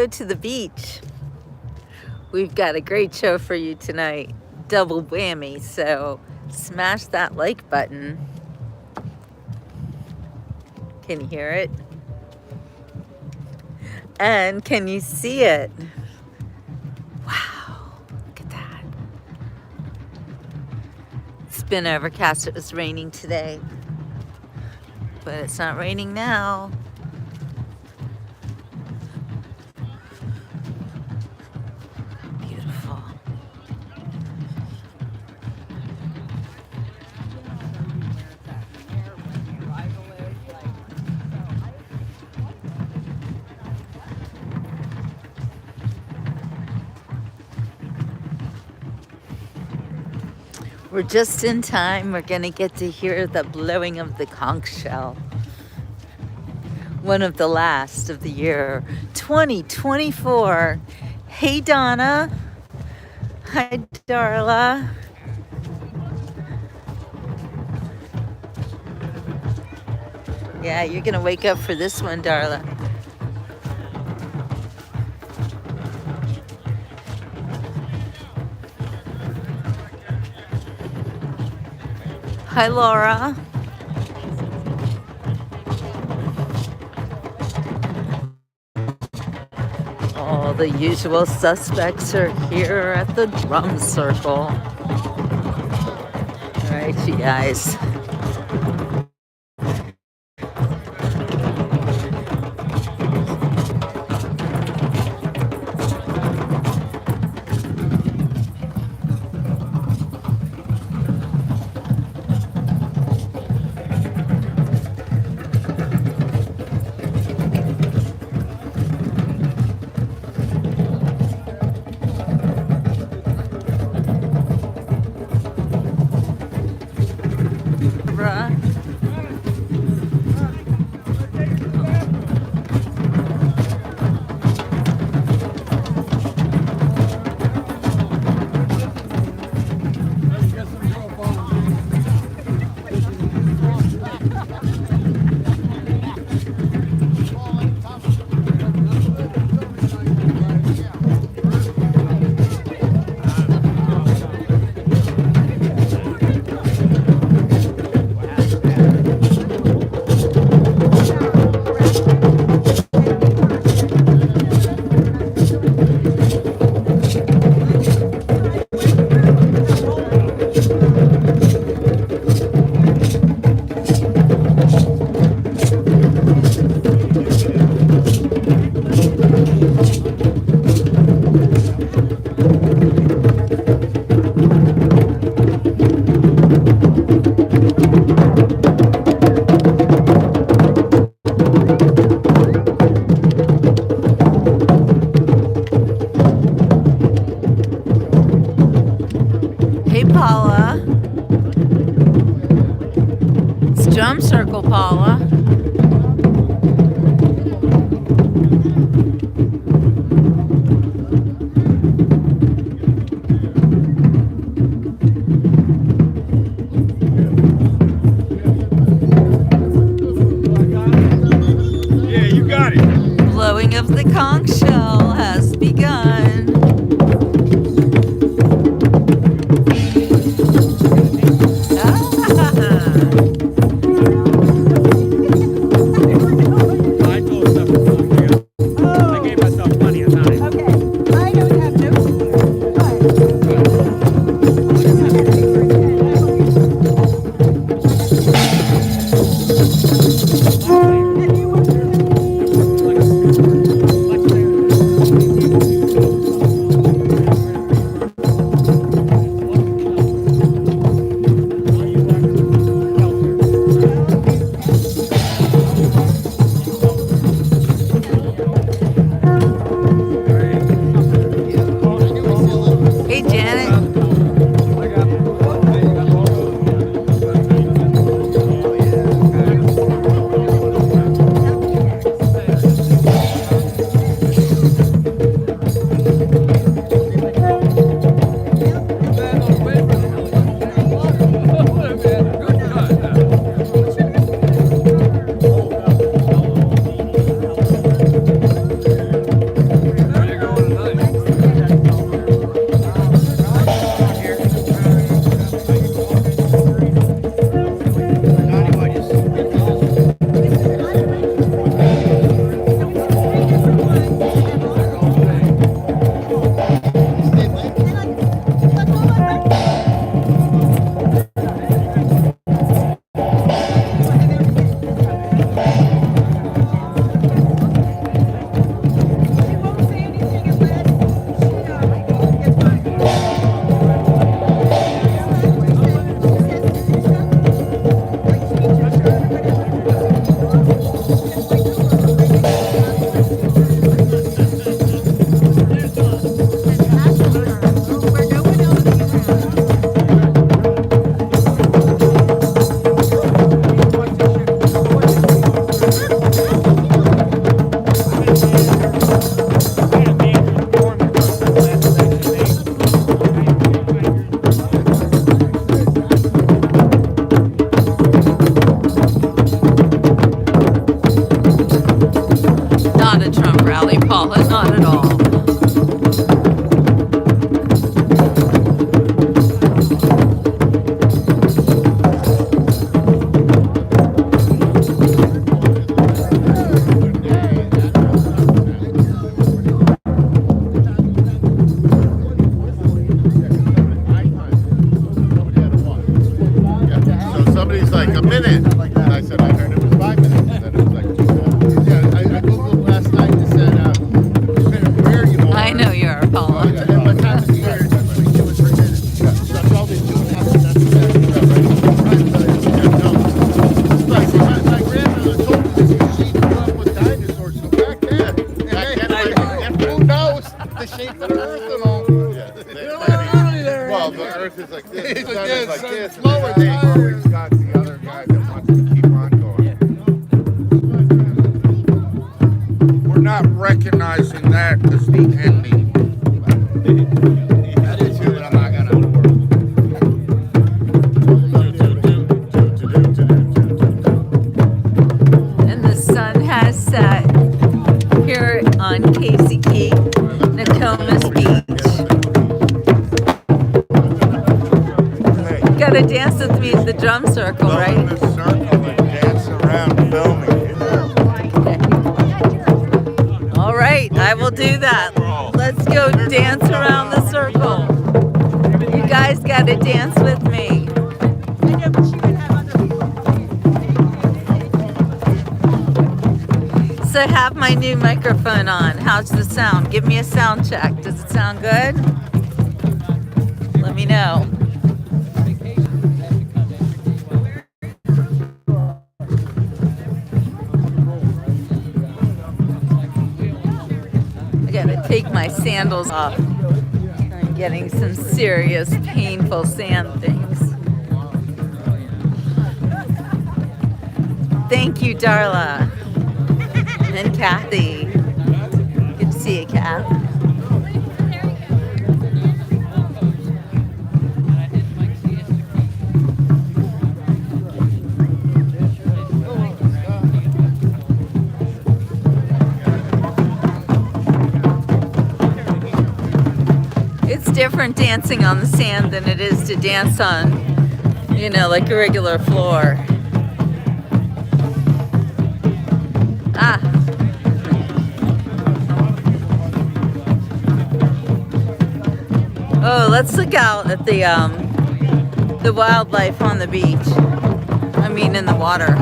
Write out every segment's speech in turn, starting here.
go to the beach. We've got a great show for you tonight. Double whammy, so smash that like button. Can you hear it? And can you see it? Wow, look at that. It's been overcast. It was raining today, but it's not raining now. Beautiful. We're just in time. We're gonna get to hear the blowing of the conch shell. One of the last of the year, 2024. Hey Donna. Hi Darla. Yeah, you're gonna wake up for this one, Darla. Hi Laura. All the usual suspects are here at the drum circle. All right, you guys. Hey Paula. It's drum circle, Paula. Yeah, you got it. Blowing of the conch shell has begun. I told stuff. I gave myself plenty of time. Okay, I don't have notes here, but. Paula, not at all. So somebody's like, a minute. And I said, I heard it was 5 minutes. And then it was like 2 minutes. Yeah, I Googled last night and said, where you are. I know you are, Paula. And by the time it's here, it's like 2 or 3 minutes. Yeah. So that's all they do. That's exactly right. It's like my grandmother told me this. She grew up with dinosaurs. So back then, who knows the shape of the earth and all. Yeah. Well, the earth is like this. The sun is like this. And lower then tire. always got the other guy that wants to keep on going. We're not recognizing that as the ending. I did too, but I'm not gonna. And the sun has set here on Casey Key, Nokomis Beach. You gotta dance with me at the drum circle, Go in right? the circle and dance around filming. All right, I will do that. Let's go dance around the circle. You guys gotta dance with me. I know, but she would have other people. So I have my new microphone on. How's the sound? Give me a sound check. Does it sound good? Let me know. I gotta take my sandals off. I'm getting some serious painful sand things. Thank you, Darla. And Kathy. Good to see you, Kath. It's different dancing on the sand than it is to dance on, you know, like a regular floor. Ah. Oh, let's look out at the wildlife on the beach. I mean, in the water.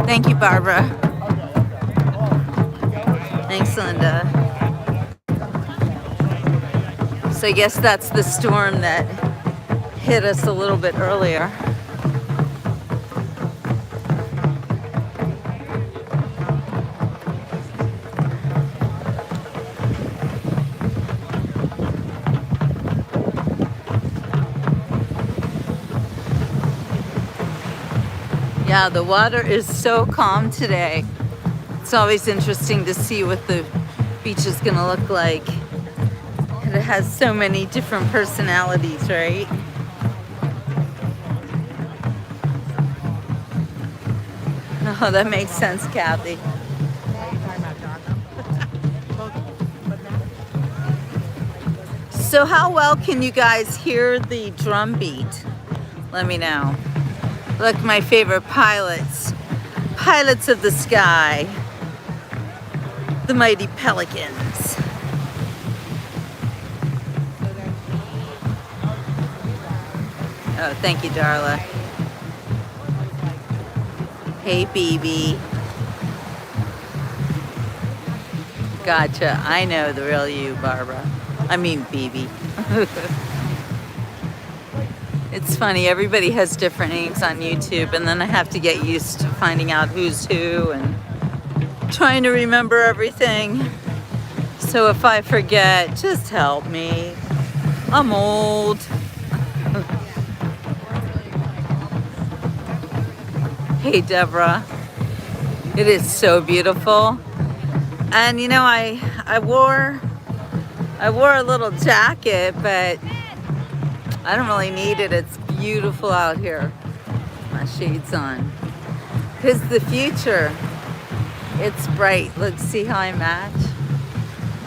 Thank you, Barbara. Thanks, Linda. So I guess that's the storm that hit us a little bit earlier. Yeah, the water is so calm today. It's always interesting to see what the beach is gonna look like. And it has so many different personalities, right? Oh, that makes sense, Kathy. So how well can you guys hear the drum beat? Let me know. Look, my favorite pilots. Pilots of the sky. The mighty pelicans. Oh, thank you, Darla. Hey, BB. Gotcha. I know the real you, Barbara. I mean, BB. It's funny, everybody has different names on YouTube, and then I have to get used to finding out who's who and trying to remember everything. So if I forget, just help me. I'm old. Hey, Deborah. It is so beautiful. And you know, I wore a little jacket, but I don't really need it. It's beautiful out here. My shades on. Because the future, it's bright. Let's see how I match.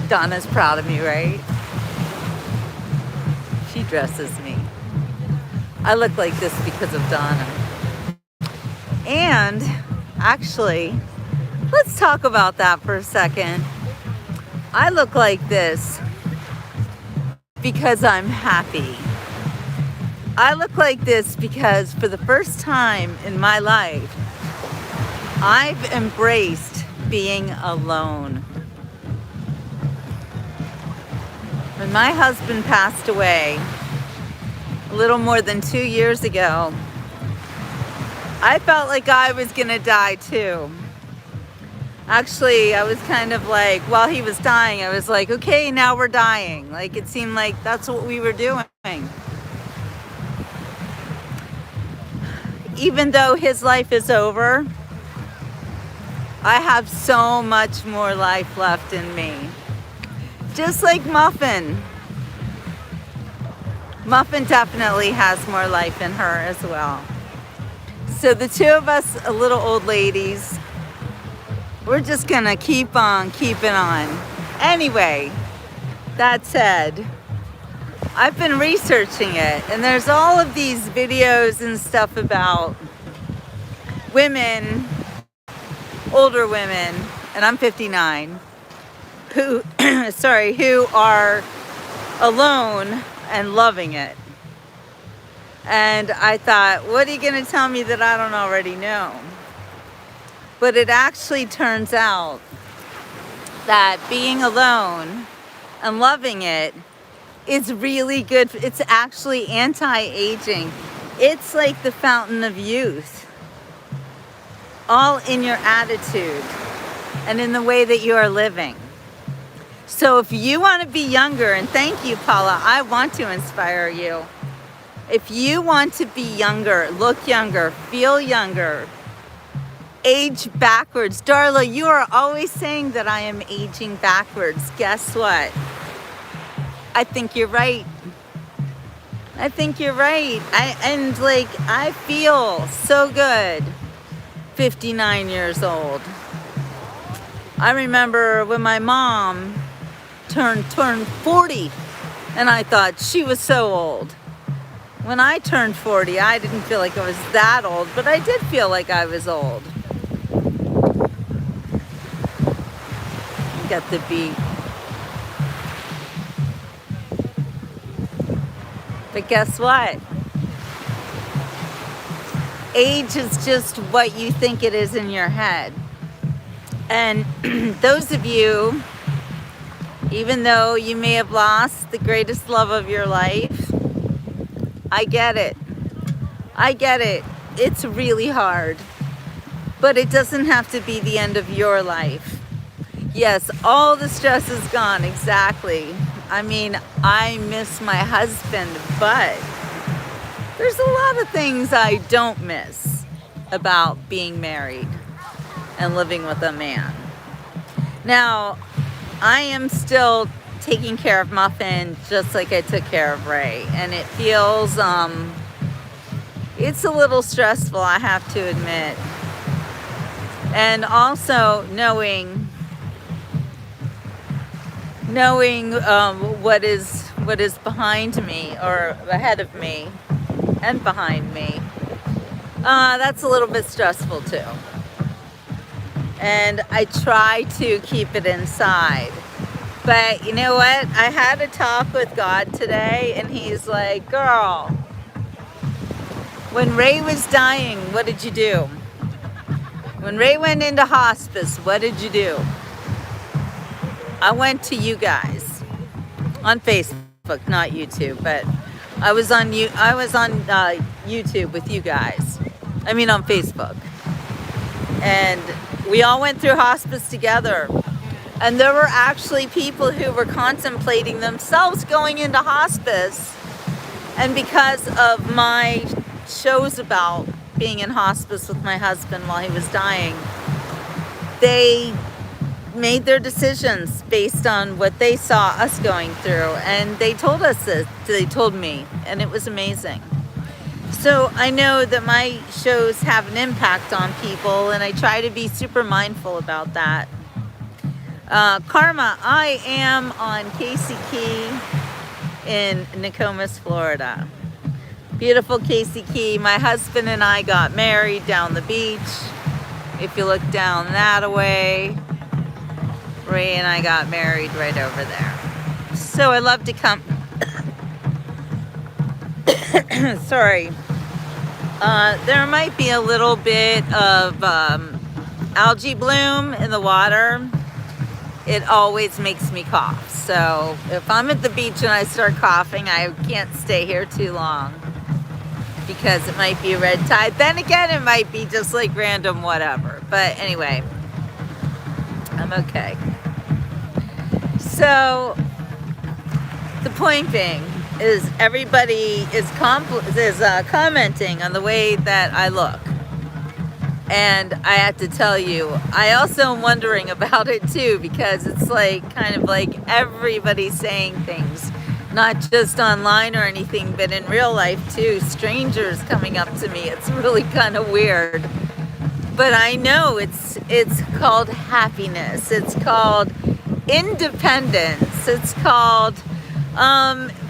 Donna's proud of me, right? She dresses me. I look like this because of Donna. And actually, let's talk about that for a second. I look like this because I'm happy. I look like this because for the first time in my life, I've embraced being alone. When my husband passed away a little more than 2 years ago, I felt like I was gonna die too. Actually, I was kind of like, while he was dying, I was like, okay, now we're dying. Like, it seemed like that's what we were doing. Even though his life is over, I have so much more life left in me. Just like Muffin. Muffin definitely has more life in her as well. So the two of us, little old ladies, we're just gonna keep on keeping on. Anyway, that said, I've been researching it, and there's all of these videos and stuff about women, older women, and I'm 59, who, who are alone and loving it. And I thought, what are you gonna tell me that I don't already know? But it actually turns out that being alone and loving it is really good. It's actually anti-aging. It's like the fountain of youth. All in your attitude and in the way that you are living. So if you want to be younger, and thank you, Paula, I want to inspire you. If you want to be younger, look younger, feel younger, age backwards. Darla, you are always saying that I am aging backwards. Guess what? I think you're right. I think you're right. I feel so good. 59 years old. I remember when my mom turned 40, and I thought she was so old. When I turned 40, I didn't feel like I was that old, but I did feel like I was old. Got the beat. But guess what? Age is just what you think it is in your head. And those of you, even though you may have lost the greatest love of your life, I get it. I get it. It's really hard. But it doesn't have to be the end of your life. Yes, all the stress is gone, exactly. I mean, I miss my husband, but there's a lot of things I don't miss about being married and living with a man. Now, I am still taking care of Muffin just like I took care of Ray, and it feels, it's a little stressful, I have to admit. And also knowing what is behind me or ahead of me and behind me, that's a little bit stressful too. And I try to keep it inside. But you know what? I had a talk with God today, and he's like, girl, when Ray was dying, what did you do? When Ray went into hospice, what did you do? I went to you guys on Facebook, not YouTube, but I was on YouTube with you guys. I mean on Facebook. And we all went through hospice together. And there were actually people who were contemplating themselves going into hospice. And because of my shows about being in hospice with my husband while he was dying, they made their decisions based on what they saw us going through. And they told us this, they told me, and it was amazing. So I know that my shows have an impact on people, and I try to be super mindful about that. Karma, I am on Casey Key in Nokomis, Florida. Beautiful Casey Key. My husband and I got married down the beach. If you look down that way, Ray and I got married right over there. So I love to come. Sorry. There might be a little bit of algae bloom in the water. It always makes me cough. So if I'm at the beach and I start coughing, I can't stay here too long because it might be a red tide. Then again, it might be just like random whatever. But anyway, I'm okay. So the point being is everybody is commenting on the way that I look. And I have to tell you, I also am wondering about it too, because it's like kind of like everybody's saying things, not just online or anything, but in real life too. Strangers coming up to me. It's really kind of weird. But I know it's called happiness. It's called independence. It's called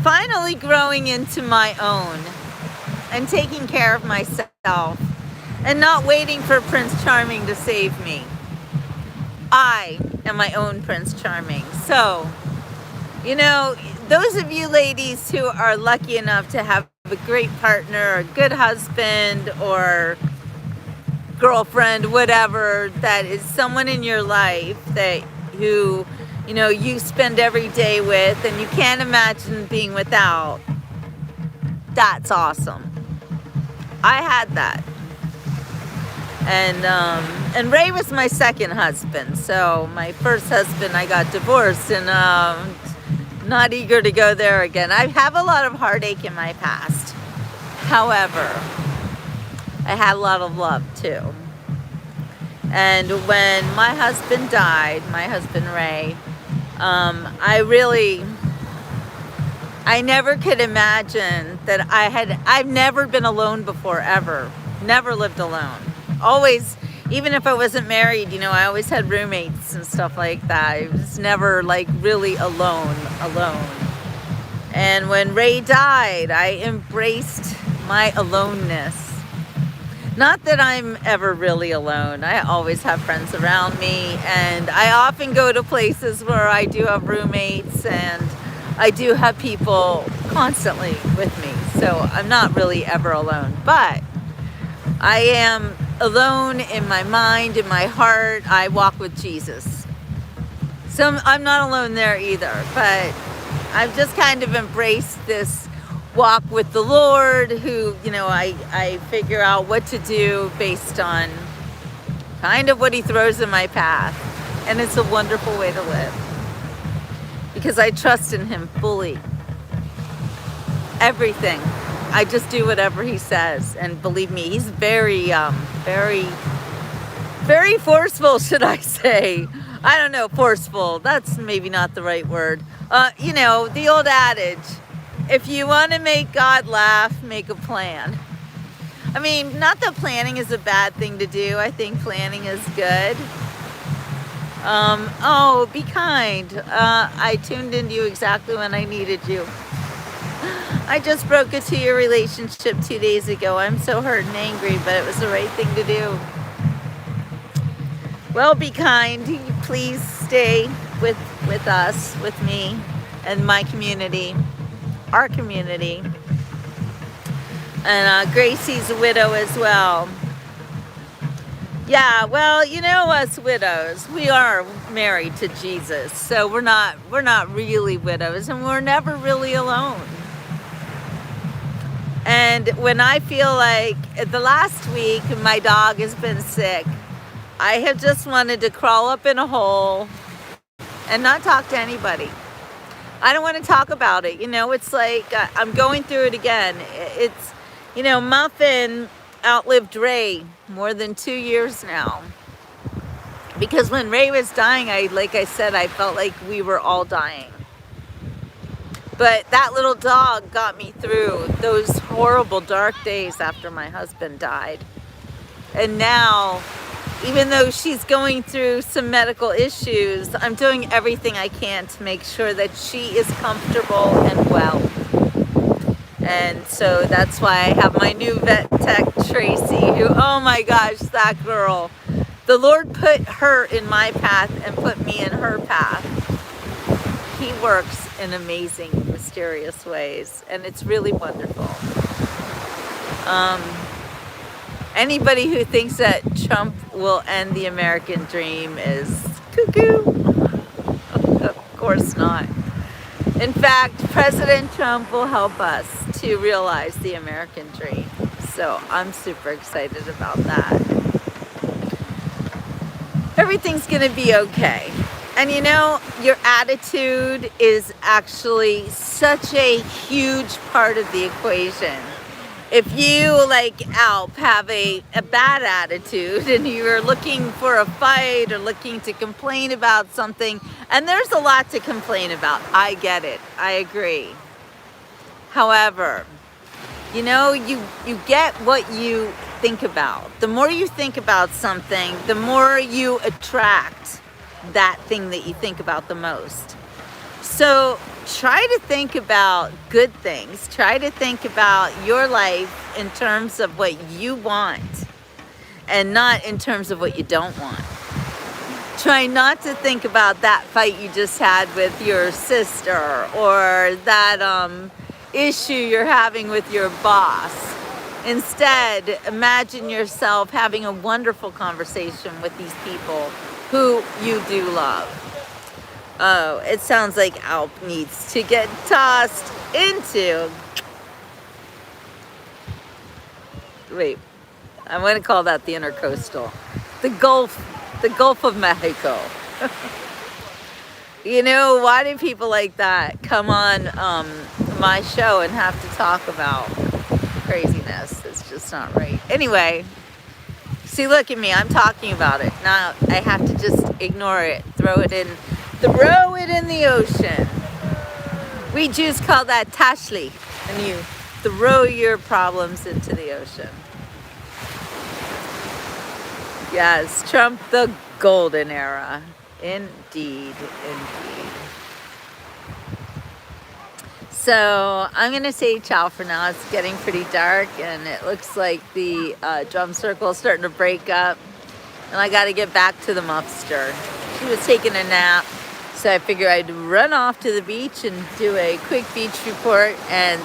finally growing into my own and taking care of myself. And not waiting for Prince Charming to save me. I am my own Prince Charming. So, you know, those of you ladies who are lucky enough to have a great partner, a good husband, or girlfriend, whatever, that is someone in your life that who, you know, you spend every day with and you can't imagine being without, that's awesome. I had that. And Ray was my second husband. So my first husband, I got divorced, and not eager to go there again. I have a lot of heartache in my past. However, I had a lot of love too. And when my husband died, my husband Ray, I never could imagine that I've never been alone before, ever. Never lived alone. Always, even if I wasn't married, you know, I always had roommates and stuff like that. I was never like really alone. And when Ray died, I embraced my aloneness. Not that I'm ever really alone. I always have friends around me, and I often go to places where I do have roommates, and I do have people constantly with me. So I'm not really ever alone, but I am alone in my mind, in my heart. I walk with Jesus. So I'm not alone there either, but I've just kind of embraced this walk with the Lord, who, you know, I figure out what to do based on kind of what he throws in my path. And it's a wonderful way to live because I trust in him fully. Everything. I just do whatever he says, and believe me, he's very forceful, should I say. I don't know, forceful. That's maybe not the right word. You know, the old adage, if you want to make God laugh, make a plan. I mean, not that planning is a bad thing to do. I think planning is good. Oh, be kind. I tuned into you exactly when I needed you. I just broke a 2-year relationship 2 days ago. I'm so hurt and angry, but it was the right thing to do. Well, be kind. Please stay with us, with me, and my community, our community. And Gracie's a widow as well. Yeah, well, you know, us widows, we are married to Jesus, so we're not really widows, and we're never really alone. And when I feel like the last week my dog has been sick, I have just wanted to crawl up in a hole and not talk to anybody. I don't want to talk about it. You know, it's like I'm going through it again. It's, you know, Muffin outlived Ray more than 2 years now. Because when Ray was dying, like I said, I felt like we were all dying. But that little dog got me through those horrible dark days after my husband died. And now, even though she's going through some medical issues, I'm doing everything I can to make sure that she is comfortable and well. And so that's why I have my new vet tech, Tracy, who, oh my gosh, that girl. The Lord put her in my path and put me in her path. He works in amazing, mysterious ways, and it's really wonderful. Anybody who thinks that Trump will end the American dream is cuckoo. Of course not. In fact, President Trump will help us to realize the American dream. So I'm super excited about that. Everything's gonna be okay. And you know, your attitude is actually such a huge part of the equation. If you, like Alp, have a bad attitude and you're looking for a fight or looking to complain about something, and there's a lot to complain about, I get it, I agree. However, you know, you get what you think about. The more you think about something, the more you attract that thing that you think about the most. So try to think about good things. Try to think about your life in terms of what you want and not in terms of what you don't want. Try not to think about that fight you just had with your sister or that issue you're having with your boss. Instead, imagine yourself having a wonderful conversation with these people who you do love. Oh, it sounds like Alp needs to get tossed into. Wait, I'm going to call that the intercoastal. The Gulf of Mexico. You know, why do people like that come on my show and have to talk about craziness? It's just not right. Anyway, see, look at me. I'm talking about it. Now I have to just ignore it, throw it in the ocean. We Jews call that tashli, and you throw your problems into the ocean. Yes, Trump, the golden era. Indeed, indeed. So I'm going to say ciao for now. It's getting pretty dark, and it looks like the drum circle is starting to break up. And I got to get back to the muffster. She was taking a nap. So I figured I'd run off to the beach and do a quick beach report and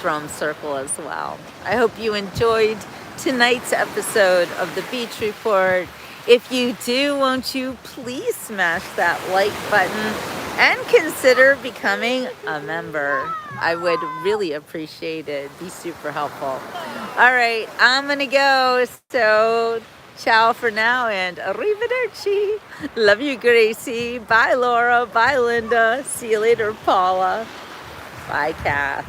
drum circle as well. I hope you enjoyed tonight's episode of the Beach Report. If you do, won't you please smash that like button and consider becoming a member. I would really appreciate it. Be super helpful. All right, I'm gonna go. So ciao for now and arrivederci. Love you, Gracie. Bye, Laura. Bye, Linda. See you later, Paula. Bye, Kath.